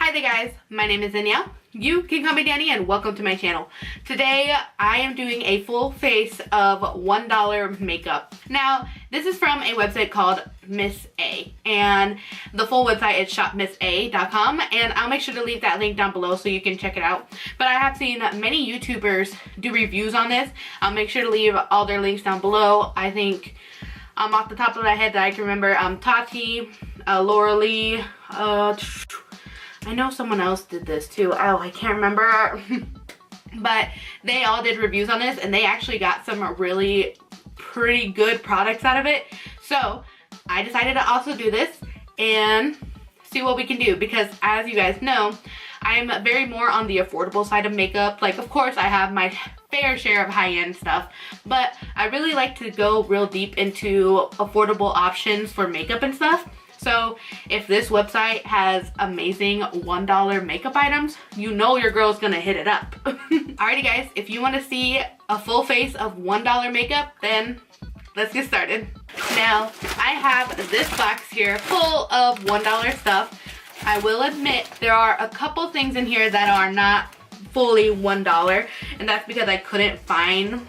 Hi there guys, my name is Danielle. You can call me Dani and welcome to my channel. Today I am doing a full face of $1 makeup. Now this is from a website called MissA and the full website is ShopMissA.com and I'll make sure to leave that link down below so you can check it out. But I have seen many YouTubers do reviews on this. I'll make sure to leave all their links down below. I think off the top of my head that I can remember, Tati, Laura Lee, I know someone else did this too. Oh, I can't remember. But they all did reviews on this and they actually got some really pretty good products out of it. So I decided to also do this and see what we can do, because as you guys know, I'm very more on the affordable side of makeup. Like, of course, I have my fair share of high-end stuff, but I really like to go real deep into affordable options for makeup and stuff. So if this website has amazing $1 makeup items, you know your girl's gonna hit it up. Alrighty guys, if you want to see a full face of $1 makeup, then let's get started. Now, I have this box here full of $1 stuff. I will admit there are a couple things in here that are not fully $1, and that's because I couldn't find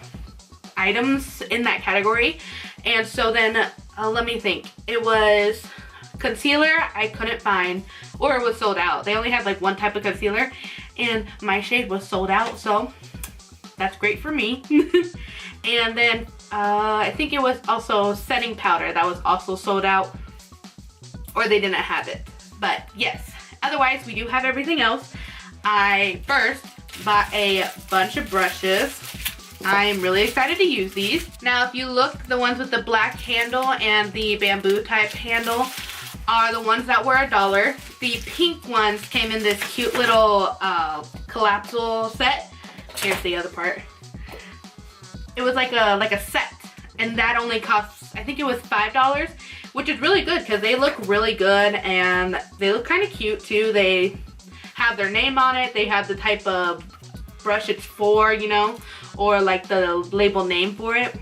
items in that category. And so then, let me think. It was concealer I couldn't find, or it was sold out. They only had like one type of concealer and my shade was sold out, so that's great for me. And then I think it was also setting powder that was also sold out, or they didn't have it. But yes, otherwise we do have everything else. I first bought a bunch of brushes. I'm really excited to use these. Now if you look, the ones with the black handle and the bamboo type handle are the ones that were $1. The pink ones came in this cute little collapsible set. Here's the other part. It was like a set, and that only costs, I think it was $5, which is really good because they look really good and they look kind of cute too. They have their name on it. They have the type of brush it's for, you know, or like the label name for it.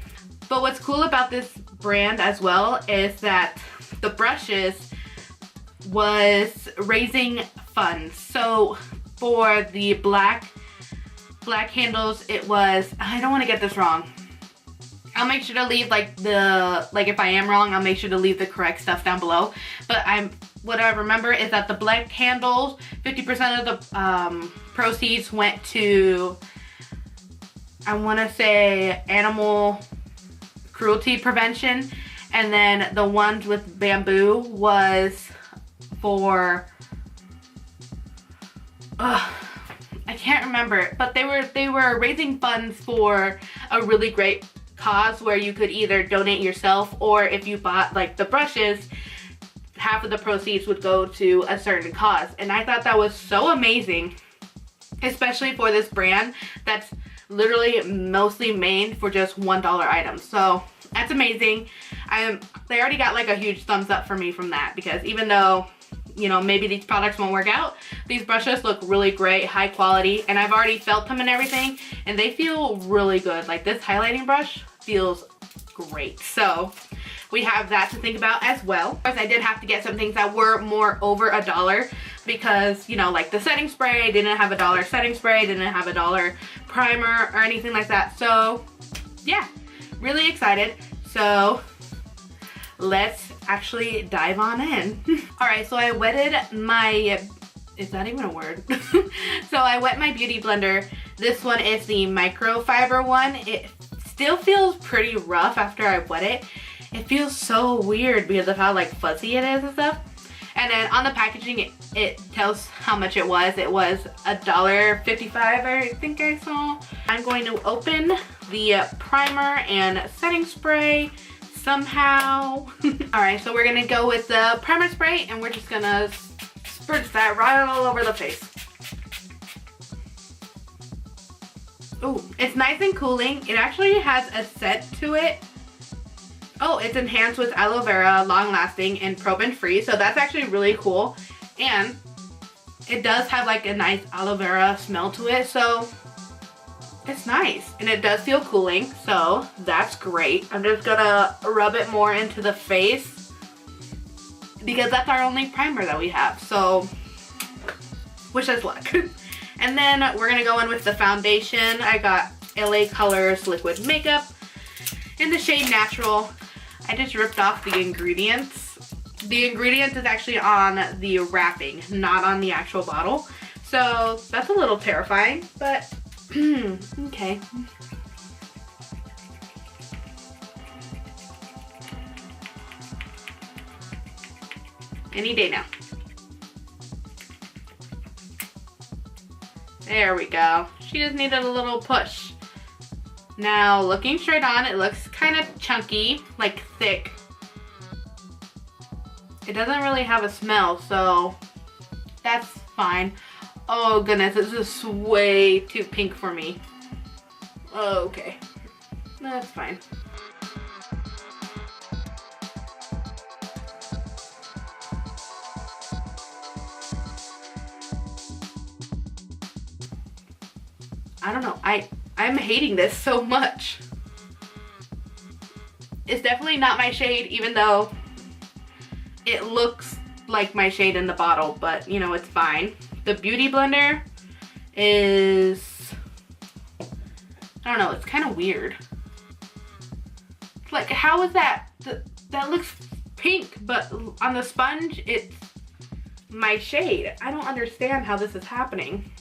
But what's cool about this brand as well is that the brushes was raising funds. So for the black handles, it was, I don't want to get this wrong. I'll make sure to leave if I am wrong, I'll make sure to leave the correct stuff down below. But what I remember is that the black handles, 50% of the proceeds went to, I want to say, animal cruelty prevention. And then the ones with bamboo was for, I can't remember, but they were raising funds for a really great cause where you could either donate yourself, or if you bought like the brushes, half of the proceeds would go to a certain cause. And I thought that was so amazing, especially for this brand that's literally mostly made for just $1 items. So that's amazing. They already got like a huge thumbs up for me from that, because even though, you know, maybe these products won't work out, these brushes look really great, high quality, and I've already felt them and everything, and they feel really good. Like this highlighting brush feels great. So we have that to think about as well. Of course, I did have to get some things that were more over $1 because, you know, like the setting spray didn't have $1 setting spray, didn't have $1 primer or anything like that. So yeah, really excited. So let's actually dive on in. All right, so I wetted my, is that even a word? So I wet my beauty blender. This one is the microfiber one. It still feels pretty rough after I wet it. It feels so weird because of how like fuzzy it is and stuff. And then on the packaging, it tells how much it was. It was $1.55, I think I saw. I'm going to open the primer and setting spray somehow. All right, so we're gonna go with the primer spray and we're just gonna spritz that right all over the face. Ooh, it's nice and cooling. It actually has a scent to it. Oh, it's enhanced with aloe vera, long lasting and paraben free. So that's actually really cool. And it does have like a nice aloe vera smell to it. So it's nice, and it does feel cooling, so that's great. I'm just gonna rub it more into the face because that's our only primer that we have. So wish us luck. And then we're gonna go in with the foundation. I got LA Colors Liquid Makeup in the shade Natural. I just ripped off the ingredients. The ingredients is actually on the wrapping, not on the actual bottle. So that's a little terrifying, but okay. Any day now. There we go. She just needed a little push. Now, looking straight on, it looks kind of chunky, like thick. It doesn't really have a smell, so that's fine. Oh goodness, this is way too pink for me. Okay, that's fine. I don't know, I'm hating this so much. It's definitely not my shade, even though it looks like my shade in the bottle, but you know, it's fine. The Beauty Blender is, I don't know, it's kind of weird. Like, how is that? That looks pink, but on the sponge, it's my shade. I don't understand how this is happening.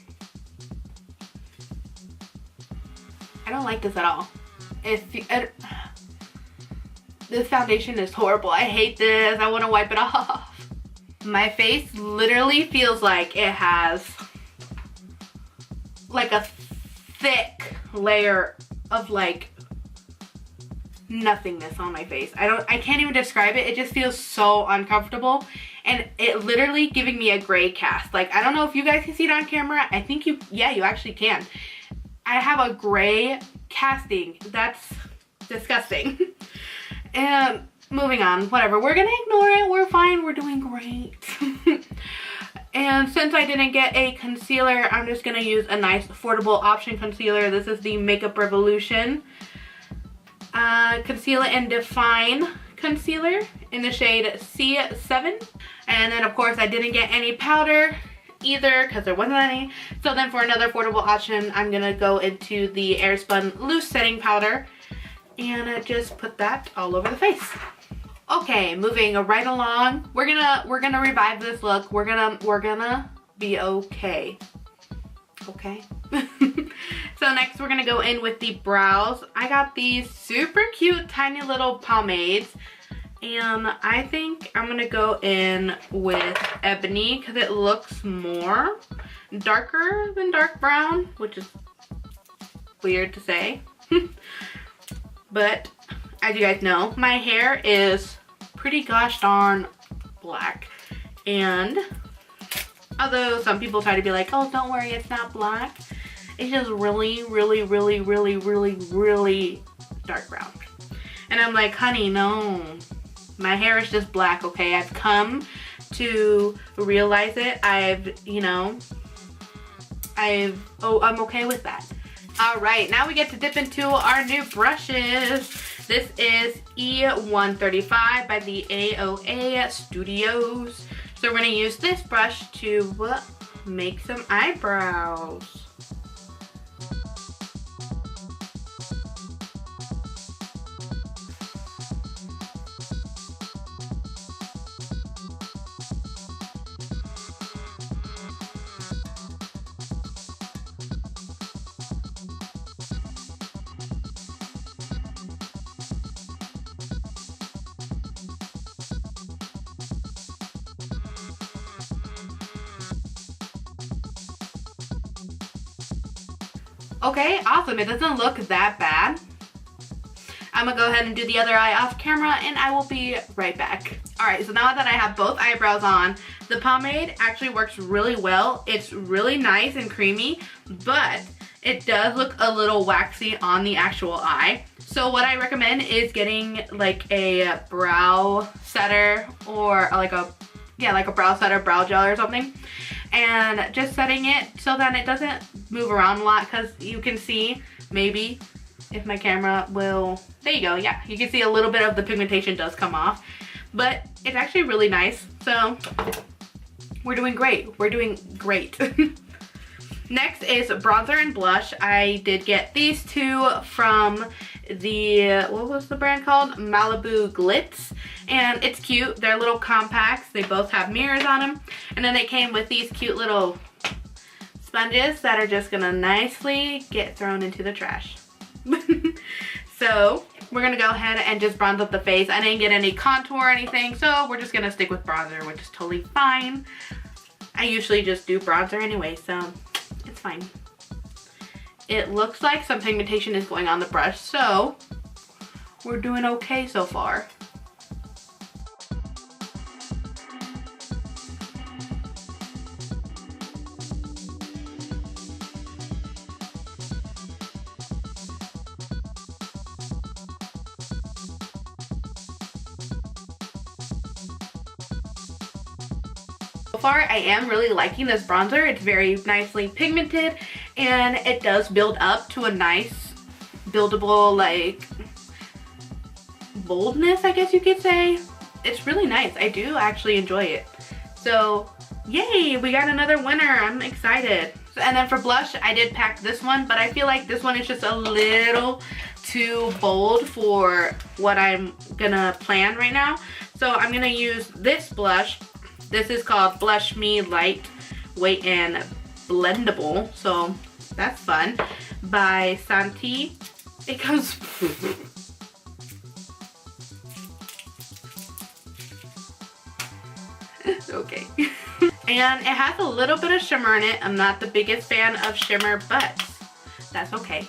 I don't like this at all. This foundation is horrible. I hate this. I want to wipe it off. My face literally feels like it has like a thick layer of like nothingness on my face. I can't even describe it. It just feels so uncomfortable, and it literally giving me a gray cast. Like, I don't know if you guys can see it on camera. I think you actually can. I have a gray casting. That's disgusting. And moving on, whatever. We're gonna ignore it. We're fine. We're doing great. And since I didn't get a concealer, I'm just gonna use a nice affordable option concealer. This is the Makeup Revolution Conceal and Define Concealer in the shade C7. And then of course I didn't get any powder either because there wasn't any. So then for another affordable option, I'm gonna go into the Airspun Loose Setting Powder and just put that all over the face. Okay, moving right along. We're gonna revive this look. We're gonna be okay. Okay. So next we're gonna go in with the brows. I got these super cute tiny little pomades, and I think I'm gonna go in with Ebony because it looks more darker than dark brown, which is weird to say. But as you guys know, my hair is pretty gosh darn black, and although some people try to be like, oh, don't worry, it's not black, it's just really, really, really, really, really, really dark brown. And I'm like, honey, no, my hair is just black, okay? I've come to realize it. I'm okay with that. All right, now we get to dip into our new brushes. This is E135 by the AOA Studios. So we're gonna use this brush to make some eyebrows. Okay, awesome. It doesn't look that bad. I'm gonna go ahead and do the other eye off camera and I will be right back. All right, so now that I have both eyebrows on, the pomade actually works really well. It's really nice and creamy, but it does look a little waxy on the actual eye. So what I recommend is getting like a brow setter or like a brow setter, brow gel or something, and just setting it so that it doesn't move around a lot, because you can see, maybe if my camera will, there you go, yeah, you can see a little bit of the pigmentation does come off, but it's actually really nice. So We're doing great. We're doing great. Next is bronzer and blush. I did get these two from the, what was the brand called? Malibu Glitz. And it's cute. They're little compacts. They both have mirrors on them. And then they came with these cute little sponges that are just gonna nicely get thrown into the trash. So we're gonna go ahead and just bronze up the face. I didn't get any contour or anything, so we're just gonna stick with bronzer, which is totally fine. I usually just do bronzer anyway, so it's fine. It looks like some pigmentation is going on the brush, so we're doing okay so far. So far, I am really liking this bronzer. It's very nicely pigmented and it does build up to a nice buildable, like, boldness, I guess you could say. It's really nice. I do actually enjoy it. So yay, we got another winner. I'm excited. And then for blush, I did pack this one, but I feel like this one is just a little too bold for what I'm gonna plan right now. So I'm gonna use this blush. This is called Blush Me Lightweight and Blendable, so that's fun, by Santi. It comes okay. And it has a little bit of shimmer in it. I'm not the biggest fan of shimmer, but that's okay.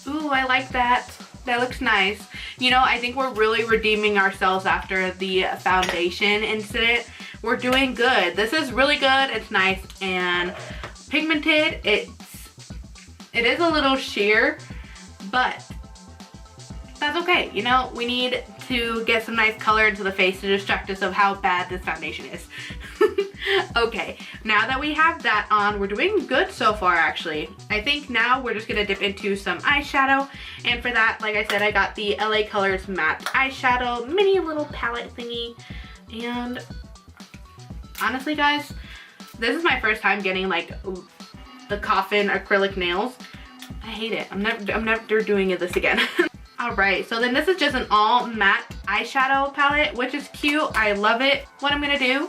Ooh, I like that. That looks nice. You know, I think we're really redeeming ourselves after the foundation incident. We're doing good. This is really good. It's nice and pigmented. It is a little sheer, but that's okay. You know, we need to get some nice color into the face to distract us of how bad this foundation is. Okay, now that we have that on, we're doing good so far actually. I think now we're just gonna dip into some eyeshadow, and for that, like I said, I got the LA Colors matte eyeshadow mini little palette thingy. And honestly guys, this is my first time getting like the coffin acrylic nails. I hate it. I'm never doing this again. Alright, so then this is just an all matte eyeshadow palette, which is cute. I love it. What I'm gonna do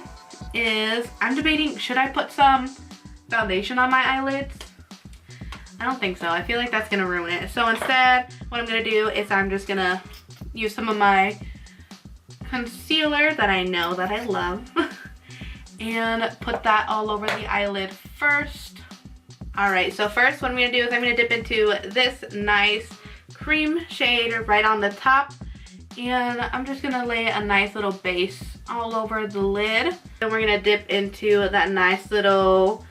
is, I'm debating, should I put some foundation on my eyelids? I don't think so. I feel like that's gonna ruin it. So instead, what I'm gonna do is I'm just gonna use some of my concealer that I know that I love and put that all over the eyelid first. Alright, so first what I'm gonna do is I'm gonna dip into this nice cream shade right on the top, and I'm just gonna lay a nice little base all over the lid. Then we're gonna dip into that nice little,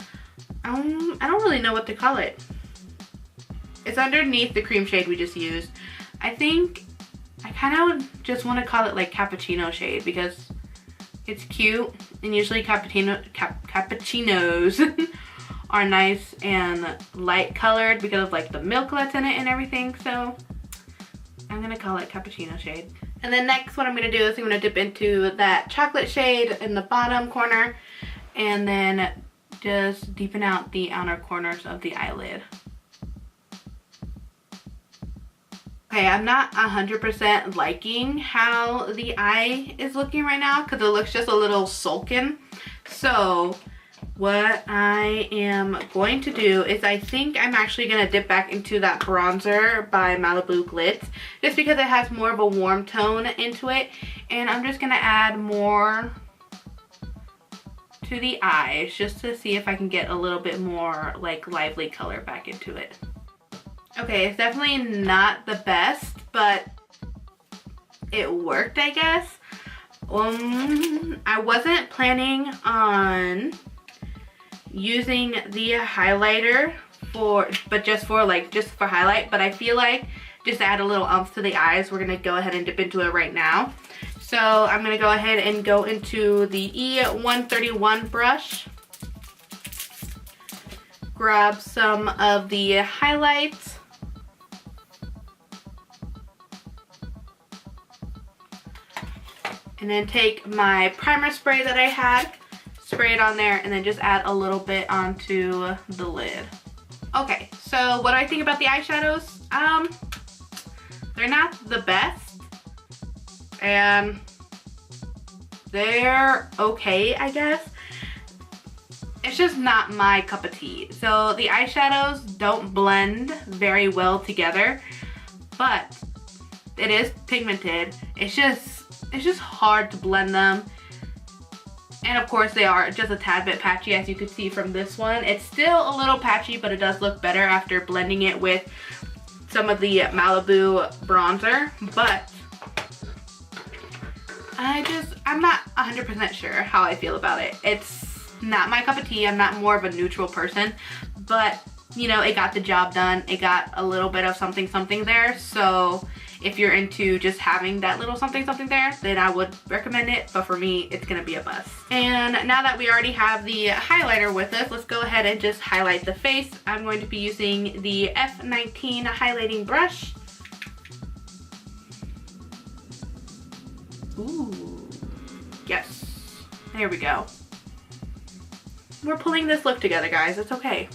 I don't really know what to call it. It's underneath the cream shade we just used. I think I kind of just want to call it like cappuccino shade because it's cute, and usually cappuccinos are nice and light colored because of like the milk that's in it and everything. So I'm gonna call it cappuccino shade. And then next what I'm gonna do is I'm gonna dip into that chocolate shade in the bottom corner and then just deepen out the outer corners of the eyelid. Okay, I'm not 100% liking how the eye is looking right now because it looks just a little sullen. So what I am going to do is I think I'm actually going to dip back into that bronzer by Malibu Glitz just because it has more of a warm tone into it, and I'm just going to add more to the eyes just to see if I can get a little bit more like lively color back into it. Okay, it's definitely not the best, but it worked, I guess. I wasn't planning on using the highlighter just for highlight, but I feel like just to add a little umph to the eyes, we're gonna go ahead and dip into it right now. So I'm gonna go ahead and go into the E131 brush, grab some of the highlights. And then take my primer spray that I had, spray it on there, and then just add a little bit onto the lid. Okay, so what do I think about the eyeshadows? They're not the best, and they're okay, I guess. It's just not my cup of tea. So the eyeshadows don't blend very well together, but it is pigmented. It's just hard to blend them. And of course they are just a tad bit patchy, as you can see from this one. It's still a little patchy, but it does look better after blending it with some of the Malibu bronzer. But I'm not 100% sure how I feel about it. It's not my cup of tea. I'm not more of a neutral person, but you know, it got the job done. It got a little bit of something there. So if you're into just having that little something there, then I would recommend it. But for me, it's gonna be a must. And now that we already have the highlighter with us, let's go ahead and just highlight the face. I'm going to be using the F19 highlighting brush. Ooh, yes, there we go. We're pulling this look together, guys. It's okay.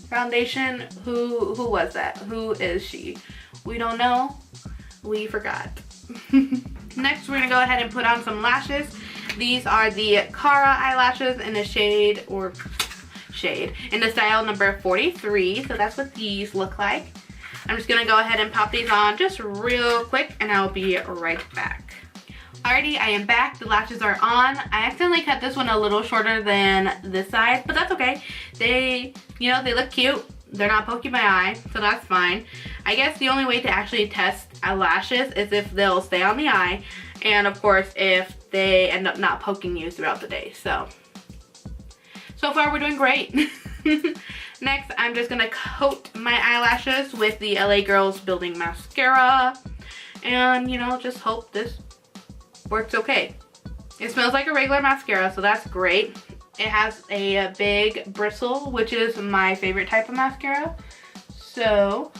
Foundation, who was that? Who is she? We don't know. We forgot. Next, we're gonna go ahead and put on some lashes. These are the Cara eyelashes in the shade in the style number 43. So that's what these look like. I'm just gonna go ahead and pop these on just real quick, and I'll be right back. Alrighty, I am back. The lashes are on. I accidentally cut this one a little shorter than this side, but that's okay. They look cute. They're not poking my eye, so that's fine. I guess the only way to actually test eyelashes is if they'll stay on the eye, and of course if they end up not poking you throughout the day. So far we're doing great. Next, I'm just gonna coat my eyelashes with the LA Girls Building Mascara, and just hope this works okay. It smells like a regular mascara, so that's great. It has a big bristle, which is my favorite type of mascara. So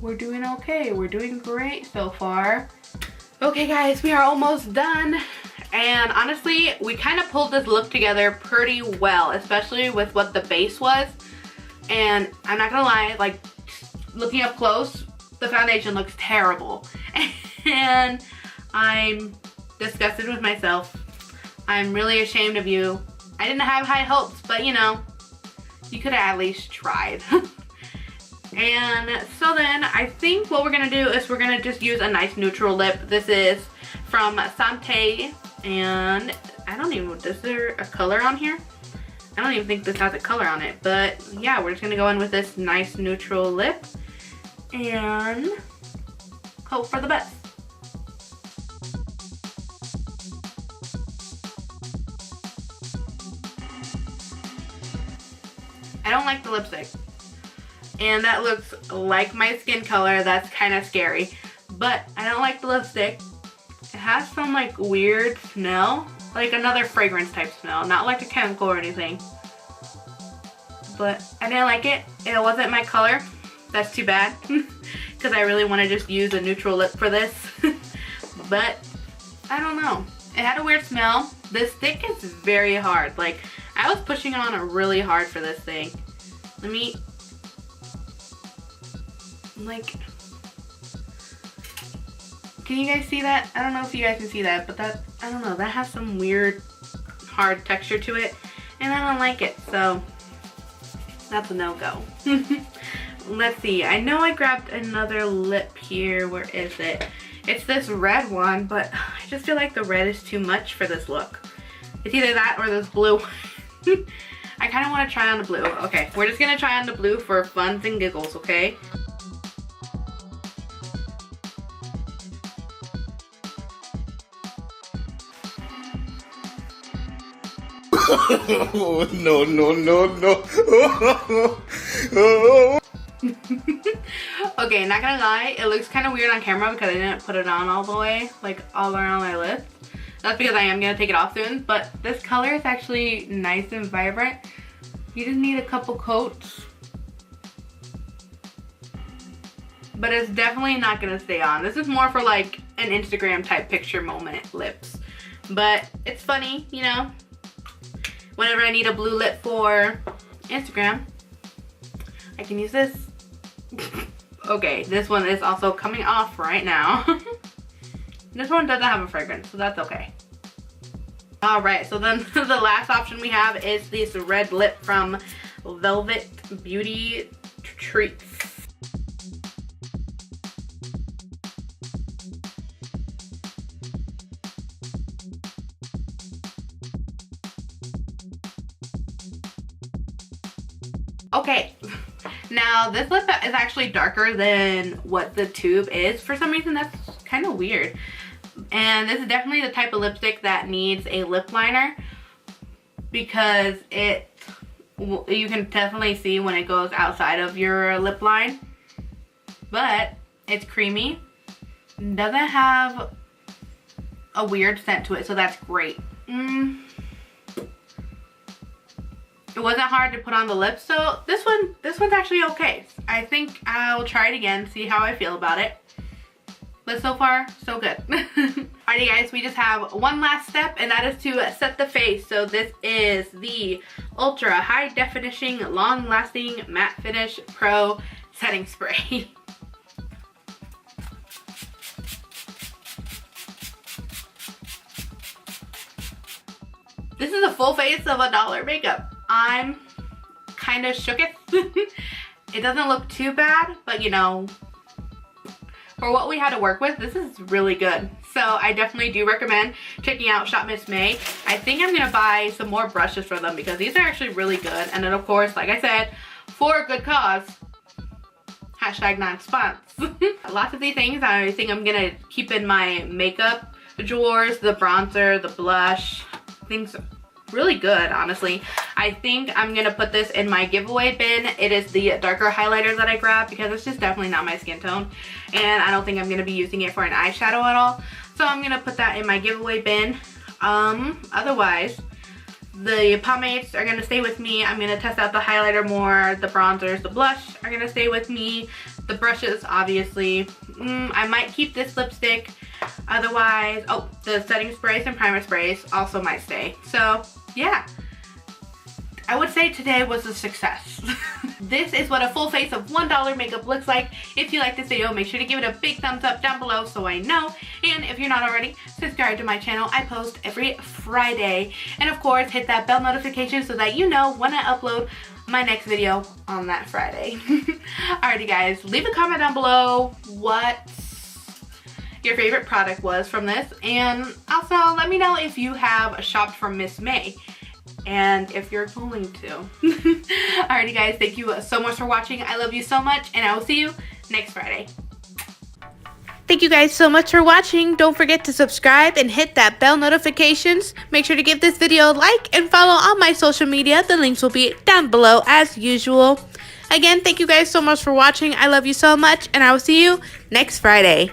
we're doing okay. We're doing great so far. Okay guys, we are almost done. And honestly, we kind of pulled this look together pretty well, especially with what the base was. And I'm not gonna lie, like looking up close, the foundation looks terrible. And I'm disgusted with myself. I'm really ashamed of you. I didn't have high hopes, but you could have at least tried. And so then I think what we're gonna do is we're gonna just use a nice neutral lip. This is from Santé, and I don't even, is there a color on here? I don't even think this has a color on it, but yeah, we're just gonna go in with this nice neutral lip and hope for the best. I don't like the lipstick, and that looks like my skin color. That's kind of scary, but I don't like the lipstick. It has some like weird smell, like another fragrance type smell, not like a chemical or anything, but I didn't like it. It wasn't my color. That's too bad, because I really want to just use a neutral lip for this. But I don't know, it had a weird smell. This stick is very hard. Like, I was pushing on really hard for this thing. Let me, like, can you guys see that? I don't know if you guys can see that, but that, I don't know, that has some weird hard texture to it, and I don't like it, so that's a no-go. Let's see, I know I grabbed another lip here. Where is it? It's this red one, but I just feel like the red is too much for this look. It's either that or this blue. I kind of want to try on the blue. Okay, we're just gonna try on the blue for funs and giggles, okay? No, no, no, no. Okay, not gonna lie, it looks kind of weird on camera because I didn't put it on all the way, like all around my lips. That's because I am gonna take it off soon, but this color is actually nice and vibrant. You just need a couple coats but it's definitely not gonna stay on. This is more for like an Instagram type picture moment lips. But it's funny, you know, whenever I need a blue lip for Instagram, I can use this. Okay, this one is also coming off right now. This one doesn't have a fragrance, so that's okay. Alright, so then the last option we have is this red lip from Velvet Beauty Treats. Okay, now this lip is actually darker than what the tube is. For some reason, that's kind of weird. And this is definitely the type of lipstick that needs a lip liner, because you can definitely see when it goes outside of your lip line. But it's creamy, doesn't have a weird scent to it, so that's great. It wasn't hard to put on the lips, so this one's actually okay. I think I'll try it again, see how I feel about it. But so far, so good. Alrighty guys, we just have one last step, and that is to set the face. So this is the Ultra High Definition Long Lasting Matte Finish Pro Setting Spray. This is a full face of $1 makeup. I'm kind of shooketh. It doesn't look too bad, but you know, for what we had to work with, this is really good. So I definitely do recommend checking out ShopMissA. I think I'm gonna buy some more brushes for them because these are actually really good. And then of course, like I said, for a good cause. Hashtag non-spons. Lots of these things I think I'm gonna keep in my makeup drawers. The bronzer, the blush, things really good, honestly. I think I'm gonna put this in my giveaway bin. It is the darker highlighter that I grabbed because it's just definitely not my skin tone, and I don't think I'm gonna be using it for an eyeshadow at all, so I'm gonna put that in my giveaway bin. Otherwise, the pomades are gonna stay with me. I'm gonna test out the highlighter more. The bronzers, the blush are gonna stay with me. The brushes, obviously. I might keep this lipstick. Otherwise, oh, the setting sprays and primer sprays also might stay. So yeah, I would say today was a success. This is what a full face of $1 makeup looks like. If you like this video, make sure to give it a big thumbs up down below so I know. And if you're not already, subscribe to my channel. I post every Friday. And of course, hit that bell notification so that you know when I upload my next video on that Friday. Alrighty guys, leave a comment down below what your favorite product was from this, and also let me know if you have shopped from MissA and if you're going to. Alrighty guys, thank you so much for watching. I love you so much, and I will see you next Friday. Thank you guys so much for watching. Don't forget to subscribe and hit that bell notifications. Make sure to give this video a like and follow on my social media. The links will be down below as usual. Again, thank you guys so much for watching. I love you so much, and I will see you next Friday.